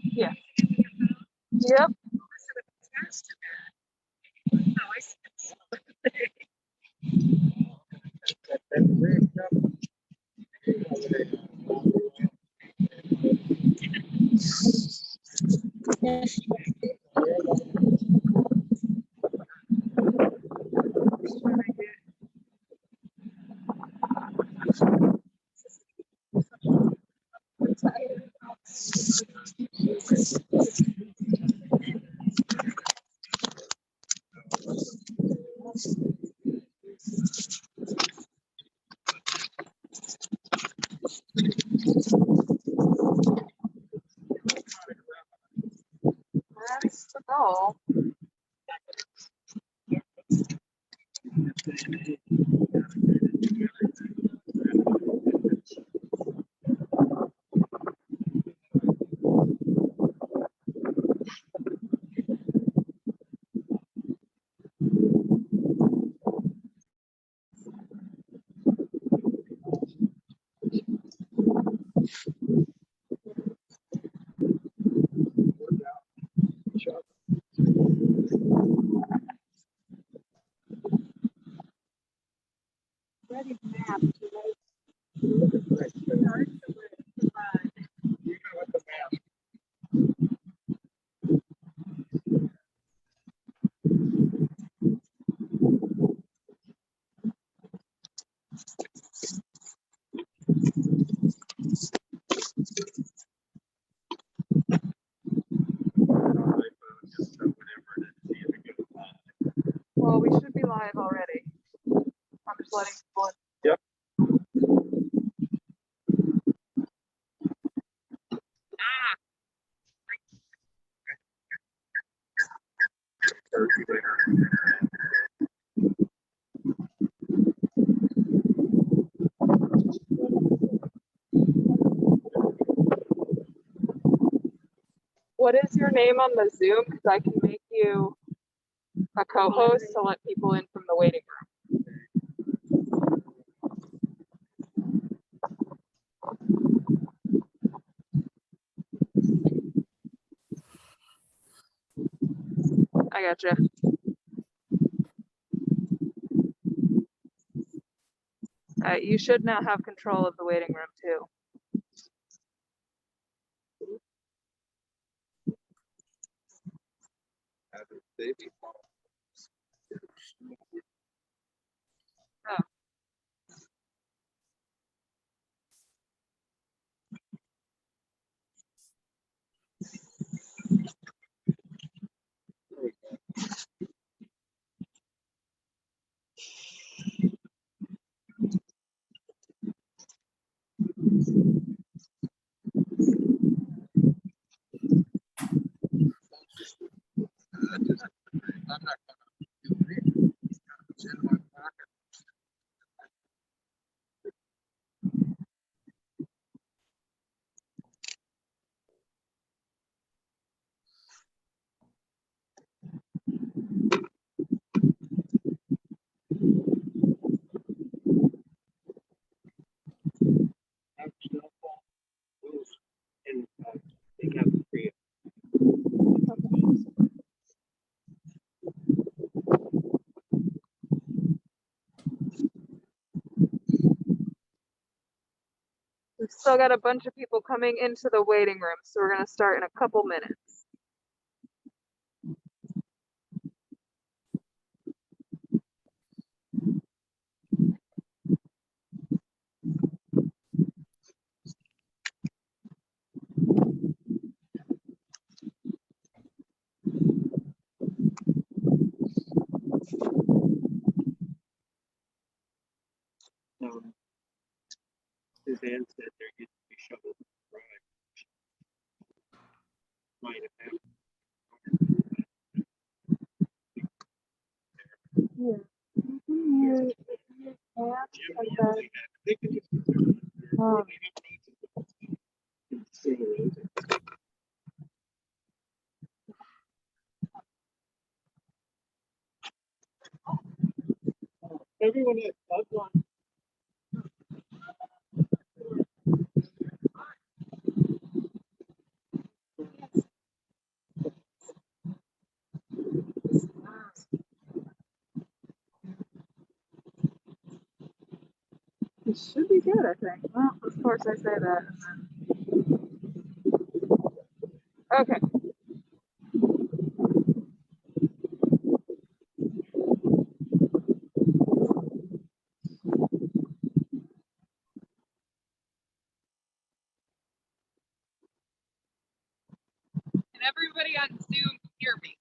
Yeah. Yep. That's the goal. Ready map to Well, we should be live already. I'm just letting people in. Yep. What is your name on the Zoom? Because I can make you a co-host to let people in from the waiting room. I gotcha. You should now have control of the waiting room too. Oh. I'm not gonna do anything. It's in my pocket. Have cell phone rules and they have free. We've still got a bunch of people coming into the waiting room, so we're gonna start in a couple minutes. Stan said there used to be shovels in the drive. Might have happened. Yeah. You can use hands Jim and normally had, they could just consider it. Oh. They have needs. It's so amazing. Everyone had Bud Light. It should be good, I think. Well, of course I say that. Okay. Can everybody on Zoom hear me?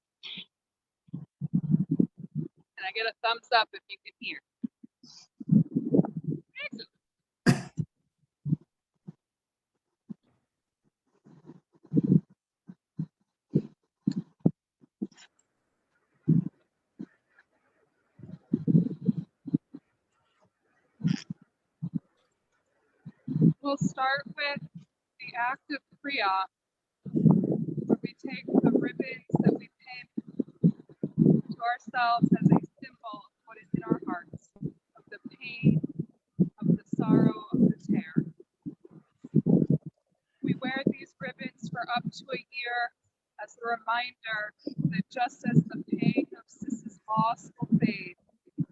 Can I get a thumbs up if you can hear? Excellent. We'll start with the act of Kriya, where we take the ribbons that we pin to ourselves as a symbol of what is in our hearts, of the pain, of the sorrow, of the tear. We wear these ribbons for up to a year as a reminder that just as the pain of Sis's loss will fade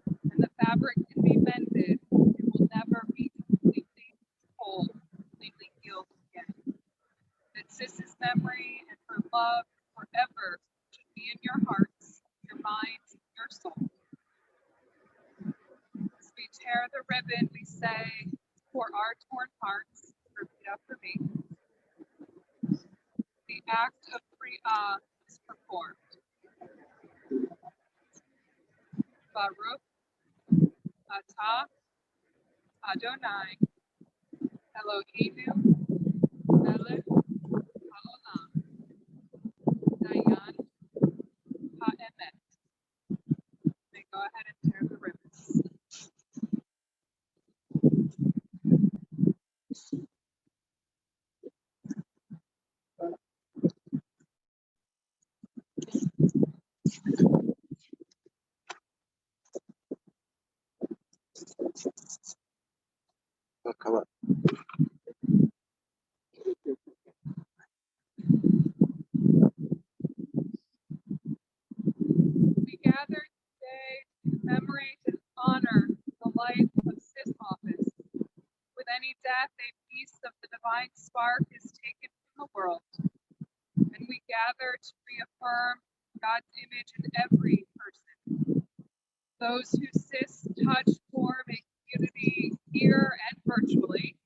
and the fabric can be mended, it will never be completely whole, completely healed again. That Sis's memory and her love forever should be in your hearts, your minds, your soul. As we tear the ribbon, we say, for our torn hearts, repeat after me. The act of Kriya is performed. Baruch atah Adonai Eloheinu melech haolam dayan ha'emet. They go ahead and tear the ribbons. Come on. We gather today to commemorate and honor the life of Sis Office. With any death, a piece of the divine spark is taken from the world, and we gather to reaffirm God's image in every person. Those who Sis touch form a community here and virtually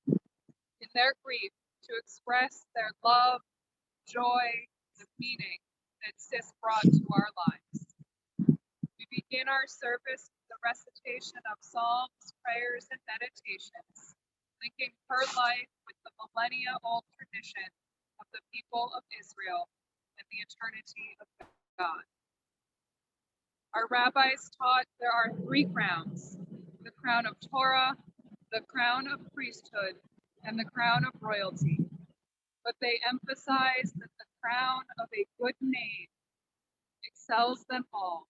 in their grief to express their love, joy, the meaning that Sis brought to our lives. We begin our service with the recitation of psalms, prayers, and meditations, linking her life with the millennia-old tradition of the people of Israel and the eternity of God. Our rabbis taught there are three crowns: the crown of Torah, the crown of priesthood, and the crown of royalty. But they emphasize that the crown of a good name excels them all.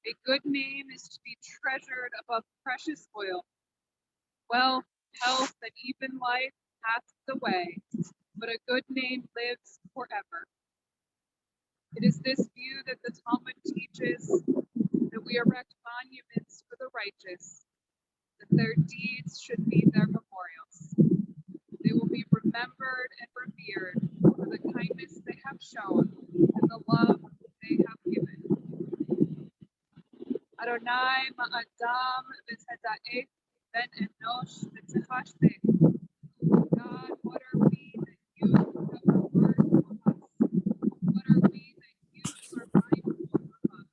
A good name is to be treasured above precious oil. Wealth, health, and even life passes away, but a good name lives forever. It is this view that the Talmud teaches, that we erect monuments for the righteous, that their deeds should be their memorials. They will be remembered and revered for the kindness they have shown and the love they have given. Adonai ma'adam v'tzeda'ek ben enosh v'tzechashteh. God, what are we that you have regard for us? What are we that you are mindful of us?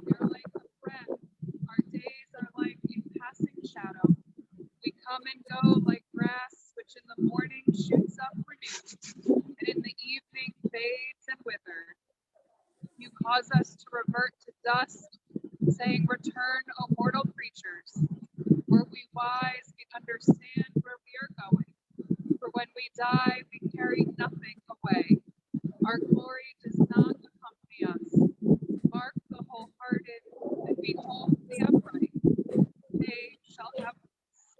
We are like a breath. Our days are like a passing shadow. We come grow like grass, which in the morning shoots up renewed, and in the evening fades and withers. You cause us to revert to dust, saying, Return, O mortal creatures. Were we wise, we'd understand where we are going. For when we die, we carry nothing away. Our glory does not accompany us. Mark the wholehearted, and behold the upright. They shall have peace.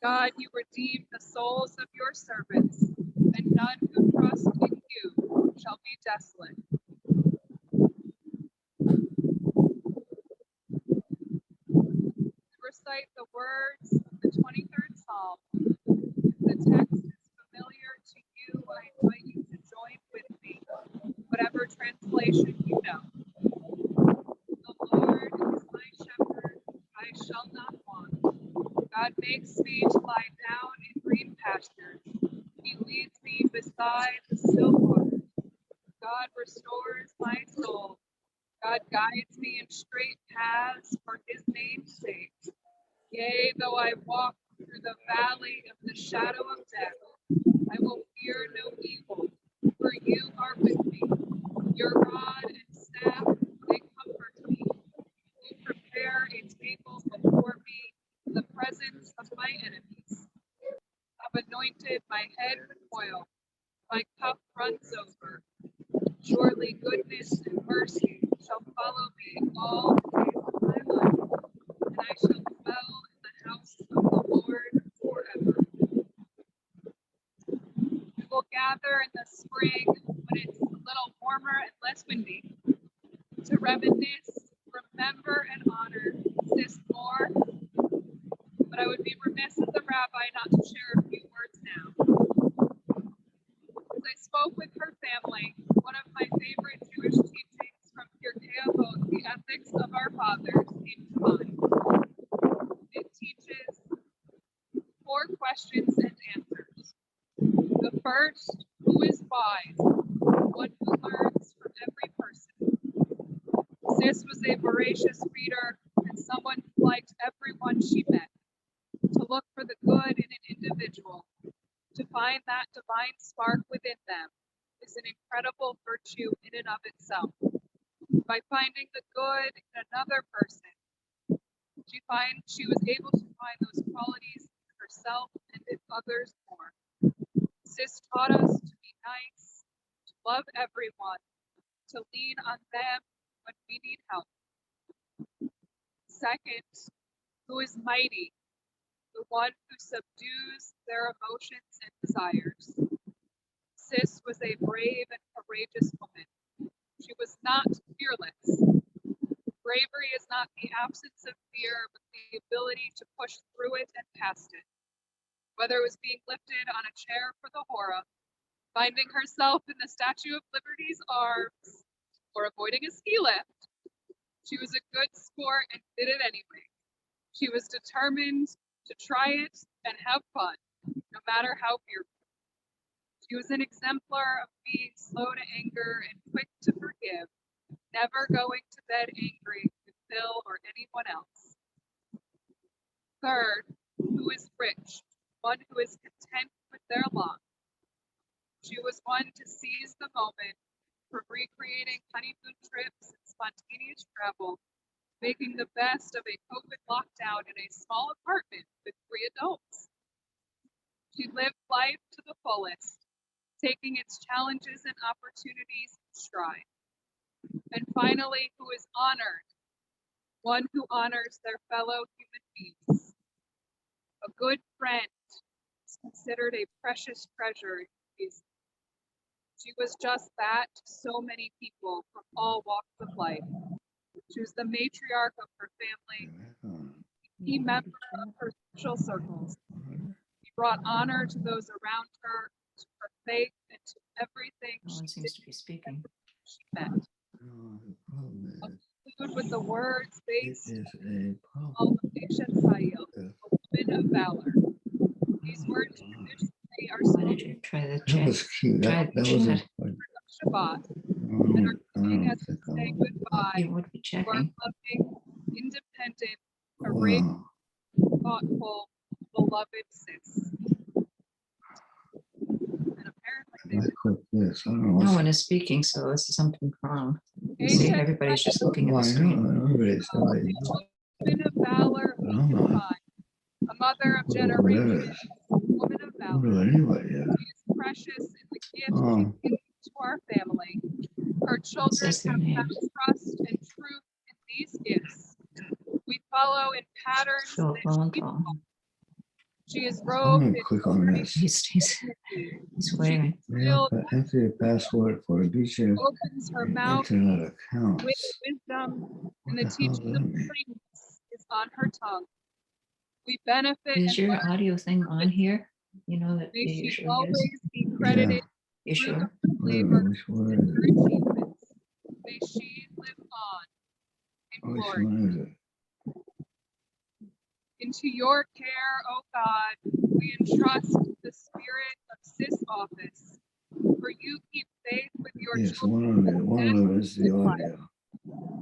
God, you redeem the souls of your servants, and none who trust in you shall be desolate. Recite the words of the 23rd Psalm. If the text is familiar to you, I invite you to join with me, whatever translation you know. The Lord is my shepherd, I shall not want. God makes me to lie down in green pastures. He leads me beside the still waters. God restores my soul. God guides me in straight paths for his name's sake. Yea, though I walk through the valley of the shadow of death, I will fear no evil, for you are with me. Your rod and staff, they comfort me. You prepare a table before me in the presence of my enemies. I've anointed my head with oil, my cup runs over. Surely goodness and mercy shall follow me all the days of my life, and I shall dwell in the house of the Lord forever. We will gather in the spring when it's a little warmer and less windy to reminisce, remember, and honor Sis more. But I would be remiss as a rabbi not to share a few words now. As I spoke with her family, one of my favorite Jewish teachings from Pirkei Avot, the ethics of our fathers, came to mind. It teaches 4 questions and answers. The first, who is wise? One who learns from every person. Sis was a voracious reader and someone who liked everyone she met. To look for the good in an individual, to find that divine spark within them, is an incredible virtue in and of itself. By finding the good in another person, she was able to find those qualities in herself and in others more. Sis taught us to be nice, to love everyone, to lean on them when we need help. Second, who is mighty? The one who subdues their emotions and desires. Sis was a brave and courageous woman. She was not fearless. Bravery is not the absence of fear, but the ability to push through it and past it. Whether it was being lifted on a chair for the Hora, finding herself in the Statue of Liberty's arms, or avoiding a ski lift, she was a good sport and did it anyway. She was determined to try it and have fun, no matter how fearful. She was an exemplar of being slow to anger and quick to forgive, never going to bed angry with Phil or anyone else. Third, who is rich, one who is content with their lot. She was one to seize the moment, from recreating honeymoon trips and spontaneous travel, making the best of a COVID lockdown in a small apartment with 3 adults. She lived life to the fullest, taking its challenges and opportunities in stride. And finally, who is honored? One who honors their fellow human beings. A good friend is considered a precious treasure in Jesus. She was just that to so many people from all walks of life. She was the matriarch of her family, a key member of her social circles. She brought honor to those around her, to her faith, and to everything No one seems to be speaking. she met. I'll conclude with the words based on Al-Nation Sayil, a woman of valor. These words traditionally are Why spoken did you try the That chat? was cute. Try That the was a, chat. Shabbat, I and are don't saying as we think I say will. goodbye You would be to our checking. loving, independent, courageous, Wow. thoughtful, beloved Sis. And apparently I click this. I don't know. No what's- one is speaking, so this is something wrong. they See, said everybody's just looking at Well, the I screen. know. Everybody's telling woman of valor, But I'm not. a mother of Who that generations, is? woman of I don't know valor. anybody yet. She is precious in the gift Oh. she gave to our family. Her children Says their have name. found trust and truth in these gifts. We follow in patterns Phil that she Lowenthal. She is I'm robed gonna in click on this. He's waving. Enter your password for a beacher. opens her mouth Internet with accounts. wisdom, What and the the hell teaching does of that mean? kindness is on her tongue. We benefit Is and your learn. audio thing on here? You know that May you she usually always use? be credited You through sure? her Wait a labor minute, which one and is her it? achievements. May she live on in Which glory. one is it? Into your care, O God, we entrust the spirit of Sis Office, for you keep faith with your Yes, children. one of them is the audio.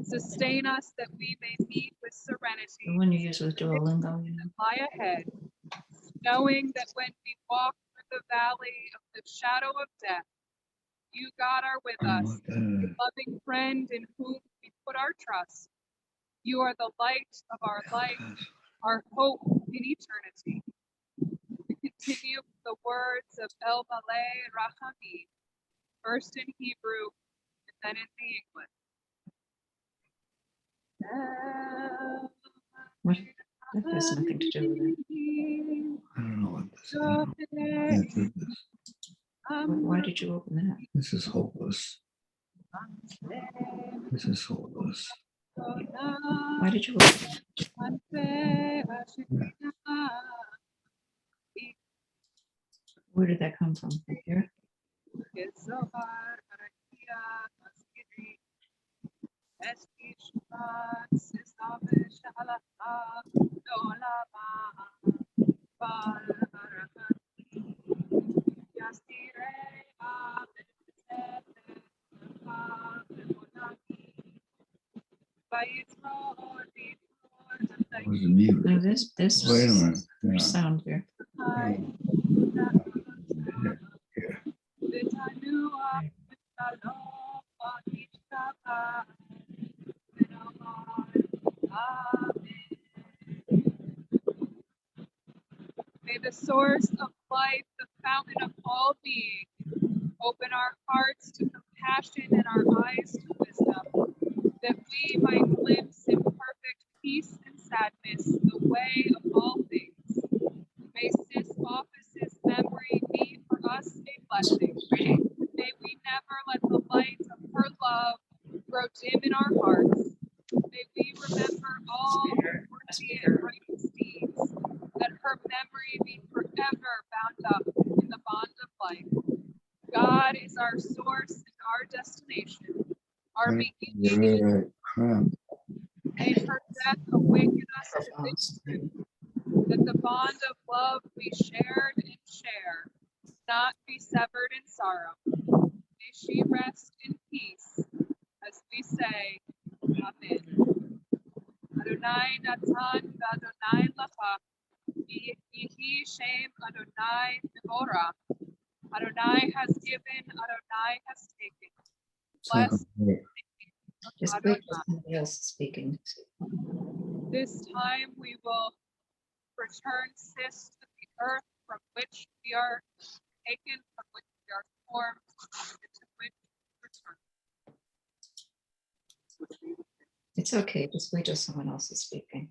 Sustain us that we may meet with The serenity one you use with Duolingo, you know? lie ahead, knowing that when we walk through the valley of the shadow of death, you, God, are with I don't know us, what that is. loving friend in whom we put our trust. You are the light of our life, our hope in eternity. We continue with the words of El Malay Rahamim, first in Hebrew and then in the English. What? That has nothing to do with it. I don't know what this is. I can't do this. Why did you open that? This is hopeless. This is hopeless. Why did you open that? Where did that come from? From here? That was the mute. No, this Wait a minute. Yeah. sound here. Here. May the source of life, the fountain of all being, open our hearts to compassion and our eyes to wisdom, that we might glimpse in perfect peace and sadness the way of all things. May Sis Office's memory be for us a blessing. May we never let the light of her love grow dim in our hearts. May we remember all her worthy and righteous deeds, that her memory be forever bound up in the bond of life. God is our source and our destination, our beginning. Right. Crap. May her death awaken us to victory, that the bond of love we shared and share not be severed in sorrow. May she rest in peace, as we say, Amen. Adonai Natan v'Adonai Lacha, Yehi Shem Adonai Mevorach. Adonai has given, Adonai has taken. Blessed Just wait till somebody else is speaking. this time we will return Sis to the earth from which we are taken, from which we are formed, and to which we return. It's okay. Just wait till someone else is speaking.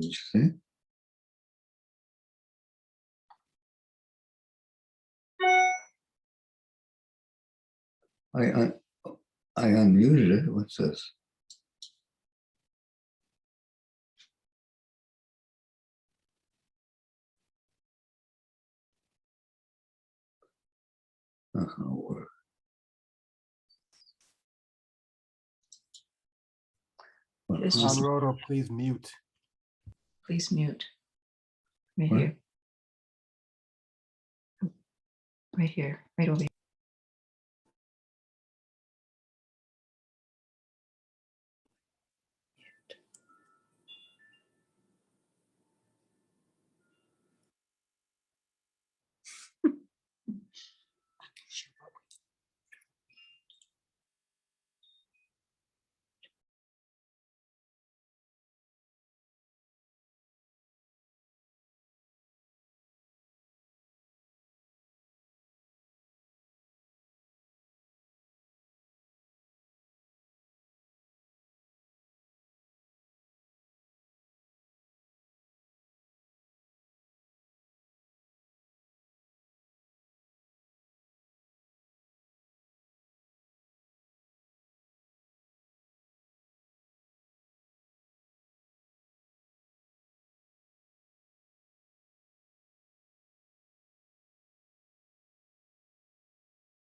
Did you see? I unmuted it. What's this? Not gonna work. It's just- Aurora, please mute. Please mute. Right What? here. Right here, right over here.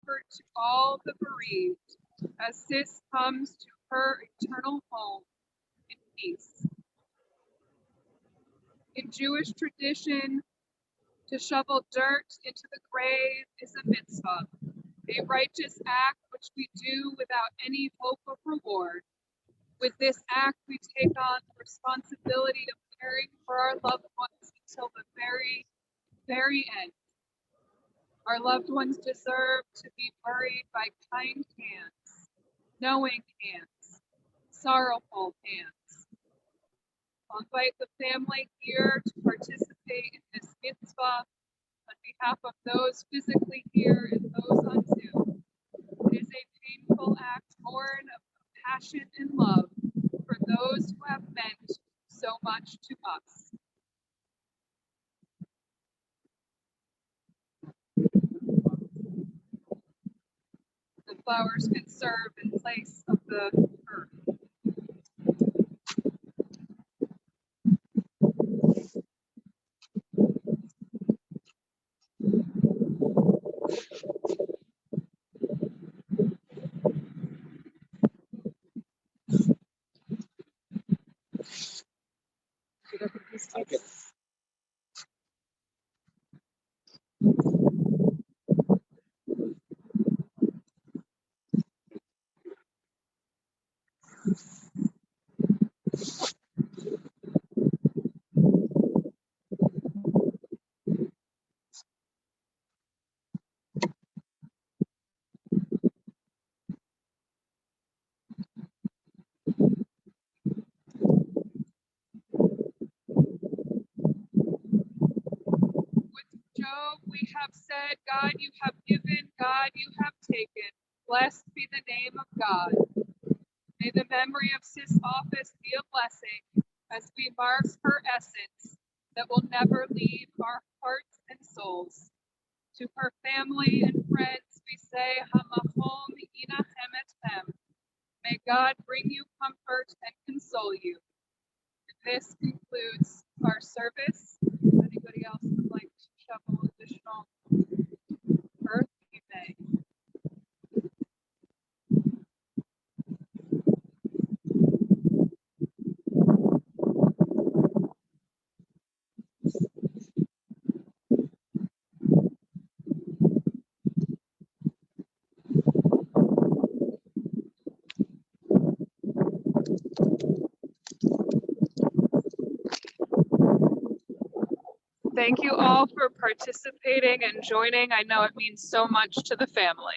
To all the bereaved as Sis comes to her eternal home in peace. In Jewish tradition, to shovel dirt into the grave is a mitzvah, a righteous act which we do without any hope of reward. With this act, we take on the responsibility of caring for our loved ones until the very, very end. Our loved ones deserve to be buried by kind hands, knowing hands, sorrowful hands. I'll invite the family here to participate in this mitzvah on behalf of those physically here and those on Zoom. It is a painful act born of compassion and love for those who have meant so much to us. The flowers can serve in place of the earth. Okay. Job, we have said, God, you have given, God, you have taken. Blessed be the name of God. May the memory of Sis Office be a blessing as we mark her essence that will never leave our hearts and souls. To her family and friends, we say, Hamachom inachem etchem. May God bring you comfort and console you. And this concludes our service. Anybody else would like to shovel additional earth? You may. Thank you all for participating and joining. I know it means so much to the family.